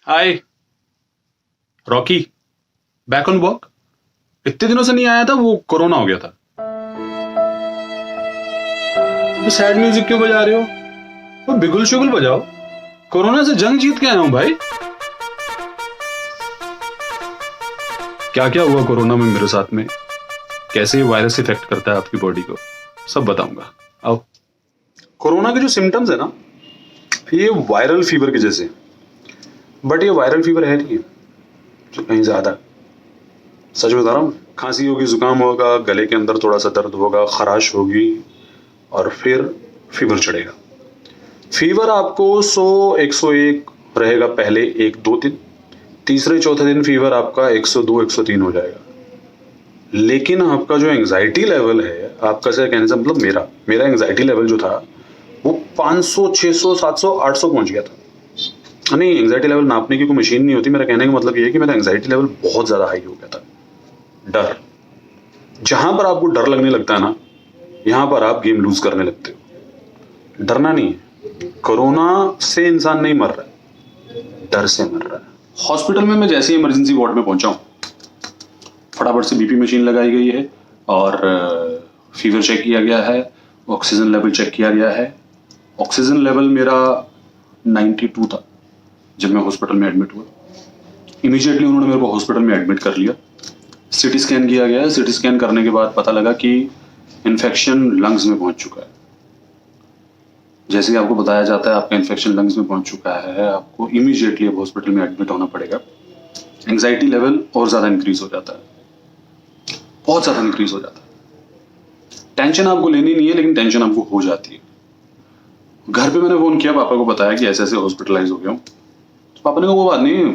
Hi Rocky, back on work. इतने दिनों से नहीं आया था, वो कोरोना हो गया था। तो सैड म्यूजिक क्यों बजा रहे हो? वो बिगुल शुगुल बजाओ। कोरोना से जंग जीत के आया हूं भाई। क्या क्या हुआ कोरोना में मेरे साथ में, कैसे ये वायरस इफेक्ट करता है आपकी बॉडी को, सब बताऊंगा। आओ। कोरोना के जो सिम्टम्स है ना, ये वायरल फीवर के जैसे, बट ये वायरल फीवर है नहीं, जो कहीं ज्यादा। सच बता रहा हूँ, खांसी होगी, जुकाम होगा, गले के अंदर थोड़ा सा दर्द होगा, खराश होगी और फिर फीवर चढ़ेगा। फीवर आपको 100-101 रहेगा पहले 1-2 दिन, तीसरे चौथे दिन फीवर आपका 102-103 हो जाएगा। लेकिन आपका जो एंजाइटी लेवल है, आपका से कहने से मतलब मेरा एंजाइटी लेवल जो था वो 500, 600, 700, 800 पहुंच गया था। नहीं, एंजाइटी लेवल नापने की कोई मशीन नहीं होती। मेरा कहने का मतलब ये है कि मेरा एंजाइटी लेवल बहुत ज्यादा हाई हो गया था। डर, जहां पर आपको डर लगने लगता है ना, यहां पर आप गेम लूज करने लगते हो। डरना नहीं है, कोरोना से इंसान नहीं मर रहा है, डर से मर रहा है। हॉस्पिटल में मैं जैसे ही इमरजेंसी वार्ड में पहुंचा हूं, फटाफट से बीपी मशीन लगाई गई है और फीवर चेक किया गया है, ऑक्सीजन लेवल चेक किया गया है। ऑक्सीजन लेवल मेरा 92 था जब मैं हॉस्पिटल में एडमिट हुआ। इमीडिएटली उन्होंने मेरे को हॉस्पिटल में एडमिट कर लिया। सीटी स्कैन किया गया। सीटी स्कैन करने के बाद पता लगा कि इन्फेक्शन लंग्स में पहुंच चुका है। जैसे ही आपको बताया जाता है आपका इन्फेक्शन लंग्स में पहुंच चुका है, आपको इमीडिएटली अब हॉस्पिटल में एडमिट होना पड़ेगा। एंजाइटी लेवल और ज्यादा इंक्रीज हो जाता है, बहुत ज्यादा इंक्रीज हो जाता है। टेंशन आपको लेनी नहीं है, लेकिन टेंशन आपको हो जाती है। घर पे मैंने फोन किया, पापा को बताया कि ऐसे ऐसे हॉस्पिटलाइज हो गया हूँ। तो पापा ने कहा वो बात नहीं,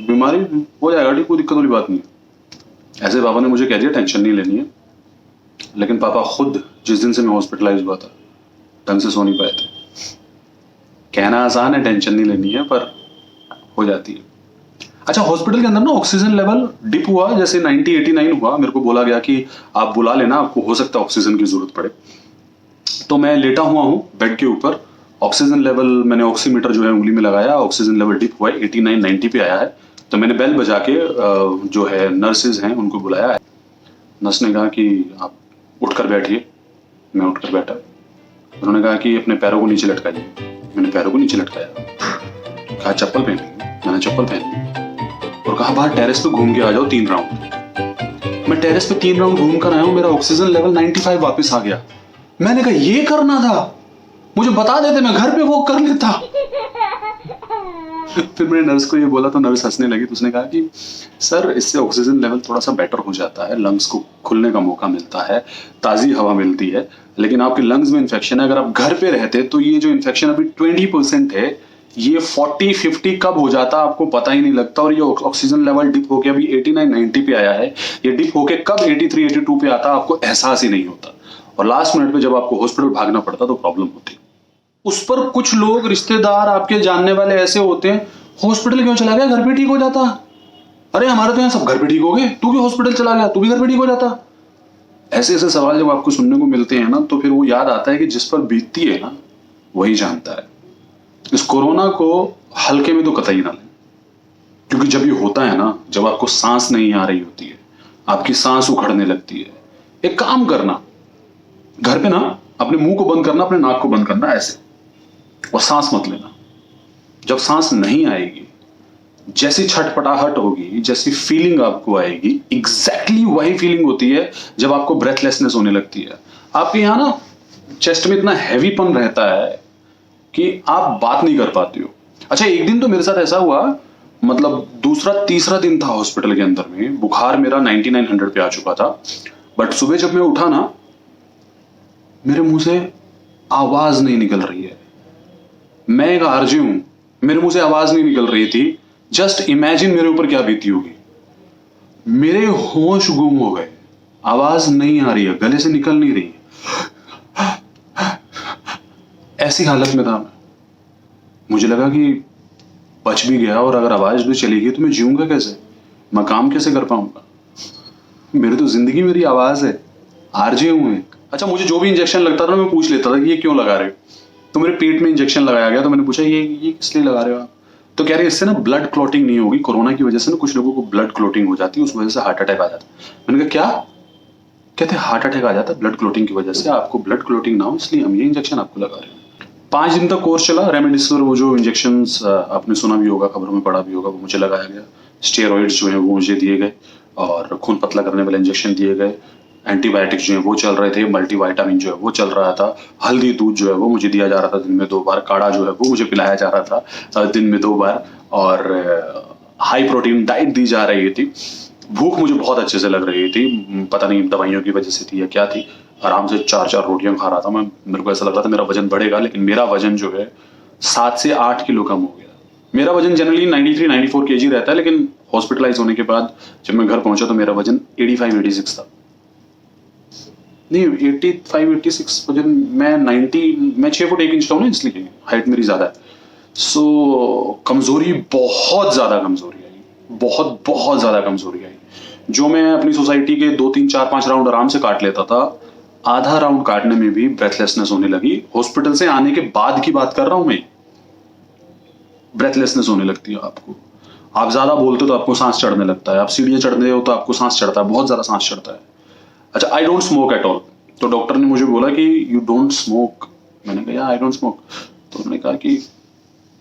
बीमारी हो जाएगा ठीक, कोई दिक्कत वाली बात नहीं है। ऐसे पापा ने मुझे कह दिया टेंशन नहीं लेनी है। लेकिन पापा खुद जिस दिन से मैं हॉस्पिटलाइज हुआ था ढंग से सो नहीं पाए थे। कहना आसान है टेंशन नहीं लेनी है, पर हो जाती है। अच्छा, हॉस्पिटल के अंदर ना ऑक्सीजन लेवल डिप हुआ, जैसे 90-89 हुआ। मेरे को बोला गया कि आप बुला लेना, आपको हो सकता है ऑक्सीजन की जरूरत पड़े। तो मैं लेटा हुआ हूँ बेड के ऊपर। ऑक्सीजन लेवल, मैंने ऑक्सीमीटर जो है उंगली में लगाया, ऑक्सीजन लेवल डिप हुआ है, 89-90 पे आया है। तो मैंने बेल बजा के जो है नर्सेज हैं उनको बुलाया है। नर्स ने कहा कि आप उठकर बैठिए। मैं उठकर बैठा। उन्होंने कहा कि अपने पैरों को नीचे लटकाइए। मैंने पैरों को नीचे लटकाया। कहा चप्पल पहन ली। मैंने चप्पल पहन ली और कहा बाहर टेरेस पे घूम के आ जाओ 3 राउंड। मैं टेरेस पे 3 राउंड घूम कर आया हूं, मेरा ऑक्सीजन लेवल 95 वापस आ गया। मैंने कहा ये करना था, मुझे बता देते, मैं घर पे वॉक कर लेता। फिर मैंने नर्स को ये बोला तो नर्स हंसने लगी। तो उसने कहा कि सर, इससे ऑक्सीजन लेवल थोड़ा सा बेटर हो जाता है, लंग्स को खुलने का मौका मिलता है, ताजी हवा मिलती है। लेकिन आपके लंग्स में इन्फेक्शन है। अगर आप घर पे रहते तो ये जो इन्फेक्शन अभी 20% है, ये 40-50 कब हो जाता आपको पता ही नहीं लगता। और ये ऑक्सीजन लेवल डिप होके अभी 89-90 पे आया है। ये डिप होके कब 83-82 पे आता आपको एहसास ही नहीं होता। और लास्ट मिनट पे जब आपको हॉस्पिटल भागना पड़ता तो प्रॉब्लम होती। उस पर कुछ लोग, रिश्तेदार, आपके जानने वाले ऐसे होते हैं, हॉस्पिटल क्यों चला गया, घर पे ठीक हो जाता। अरे हमारे तो यहाँ सब घर पे ठीक हो गए, तू क्यों हॉस्पिटल चला गया, तू भी घर पे ठीक हो जाता। ऐसे ऐसे सवाल जब आपको सुनने को मिलते हैं ना, तो फिर वो याद आता है कि जिस पर बीतती है ना वही जानता है। इस कोरोना को हल्के में तो कतई ना लें, क्योंकि जब ये होता है ना, जब आपको सांस नहीं आ रही होती है, आपकी सांस उखड़ने लगती है, एक काम करना, घर पे ना अपने मुंह को बंद करना, अपने नाक को बंद करना ऐसे, और सांस मत लेना। जब सांस नहीं आएगी, जैसी छटपटाहट होगी, जैसी फीलिंग आपको आएगी, एग्जैक्टली वही फीलिंग होती है जब आपको ब्रेथलेसनेस होने लगती है। आपके यहाँ ना चेस्ट में इतना हैवीपन रहता है कि आप बात नहीं कर पाते हो। अच्छा, एक दिन तो मेरे साथ ऐसा हुआ, मतलब दूसरा तीसरा दिन था हॉस्पिटल के अंदर में, बुखार मेरा 99-100 पे आ चुका था। बट सुबह जब मैं उठा ना, मेरे मुंह से आवाज नहीं निकल रही है। मैं एक आरजे हूं, मेरे मुंह से आवाज नहीं निकल रही थी। जस्ट इमेजिन मेरे ऊपर क्या बीती होगी। मेरे होश गुम हो गए, आवाज नहीं आ रही है, गले से निकल नहीं रही है। ऐसी हालत में था मैं। मुझे लगा कि बच भी गया, और अगर आवाज भी चली गई तो मैं जीऊंगा कैसे, मैं काम कैसे कर पाऊंगा। मेरी तो जिंदगी मेरी आवाज है, आरजे हूं एक। अच्छा, मुझे जो भी इंजेक्शन लगता था मैं पूछ लेता था कि ये क्यों लगा रहे हो। तो मेरे पेट में इंजेक्शन लगाया गया, तो मैंने पूछा ये किस लिए लगा रहे हो आप। तो कह रहे इससे ना ब्लड क्लॉटिंग नहीं होगी, कोरोना की वजह से ना कुछ लोगों को ब्लड क्लॉटिंग हो जाती है, उस वजह से हार्ट अटैक आ जाता है। मैंने कहा क्या? कहते हार्ट अटैक आ जाता है ब्लड क्लॉटिंग की वजह से, आपको ब्लड क्लॉटिंग ना हो इसलिए हम ये इंजेक्शन आपको लगा रहे हैं। 5 दिन तक कोर्स चला रेमडेसिविर, वो जो इंजेक्शन आपने सुना भी होगा, खबरों में पढ़ा भी होगा, वो मुझे लगाया गया। स्टेरॉइड्स जो है वो मुझे दिए गए और खून पतला करने वाले इंजेक्शन दिए गए। एंटीबायोटिक्स जो है वो चल रहे थे, मल्टीविटामिन जो है वो चल रहा था, हल्दी दूध जो है वो मुझे दिया जा रहा था दिन में 2 बार, काढ़ा जो है वो मुझे पिलाया जा रहा था दिन में 2 बार, और हाई प्रोटीन डाइट दी जा रही थी। भूख मुझे बहुत अच्छे से लग रही थी, पता नहीं दवाइयों की वजह से थी या क्या थी। आराम से 4-4 रोटियां खा रहा था मैं। मेरे को ऐसा लग रहा था मेरा वजन बढ़ेगा, लेकिन मेरा वजन जो है 7 से 8 किलो कम हो गया। मेरा वजन जनरली 93-94 केजी रहता है, लेकिन हॉस्पिटलाइज होने के बाद जब मैं घर पहुंचा तो मेरा वजन 85-86 था। नहीं, 85-86 वजन। मैं 6 फुट 1 इंच का हूँ ना, इसलिए हाइट मेरी ज्यादा है। सो कमजोरी, बहुत ज्यादा कमजोरी आई, बहुत बहुत ज्यादा कमजोरी आई। जो मैं अपनी सोसाइटी के 2, 3, 4, 5 राउंड आराम से काट लेता था, आधा राउंड काटने में भी ब्रेथलेसनेस होने लगी। हॉस्पिटल से आने के बाद की बात कर रहा हूं मैं। ब्रेथलेसनेस होने लगती है आपको, आप ज्यादा बोलते हो तो आपको सांस चढ़ने लगता है, आप सीढ़ियां चढ़ते हो तो आपको सांस चढ़ता है, बहुत ज्यादा सांस चढ़ता है। अच्छा, I don't smoke at all. तो डॉक्टर ने मुझे बोला कि यू डोंट स्मोक। मैंने कहा आई डोंट स्मोक। तो उन्होंने कहा कि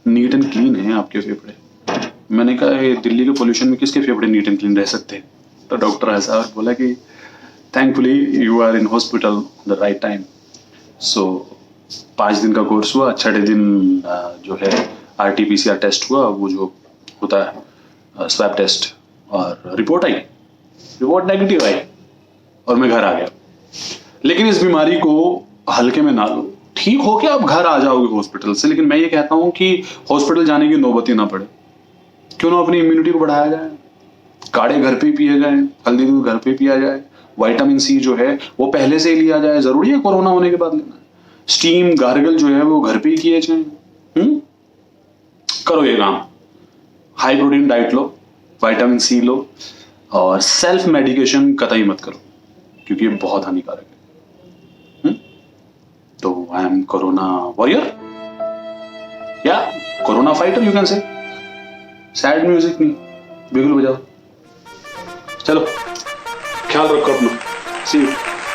नीट एंड क्लीन है आपके फेफड़े। मैंने कहा ये दिल्ली के पोल्यूशन में किसके फेफड़े नीट एंड क्लीन रह सकते हैं? तो डॉक्टर ऐसा और बोला कि thankfully you are in hospital the right time. So 5 दिन का कोर्स हुआ। 6ठे दिन जो है RT-PCR टेस्ट हुआ, वो जो होता है स्वैब टेस्ट, और रिपोर्ट आई, रिपोर्ट नेगेटिव आई और मैं घर आ गया। लेकिन इस बीमारी को हल्के में ना लो। ठीक हो के आप घर आ जाओगे हॉस्पिटल से, लेकिन मैं ये कहता हूं कि हॉस्पिटल जाने की नौबत ही ना पड़े। क्यों ना अपनी इम्यूनिटी को बढ़ाया जाए, काढ़े घर पे ही पिए जाए, हल्दी दूध घर पे पिया जाए, विटामिन C जो है वो पहले से ही लिया जाए। जरूरी है कोरोना होने के बाद लेना? स्टीम गार्गल जो है वो घर पे ही किए जाए। करो ये काम, हाई प्रोटीन डाइट लो, विटामिन C लो, और सेल्फ मेडिकेशन कतई मत करो, क्योंकि ये बहुत हानिकारक है। तो आई एम कोरोना वॉरियर या corona fighter, you can say. Sad music नहीं, बिगुल बजाओ। चलो, ख्याल रखो अपना। सी यू।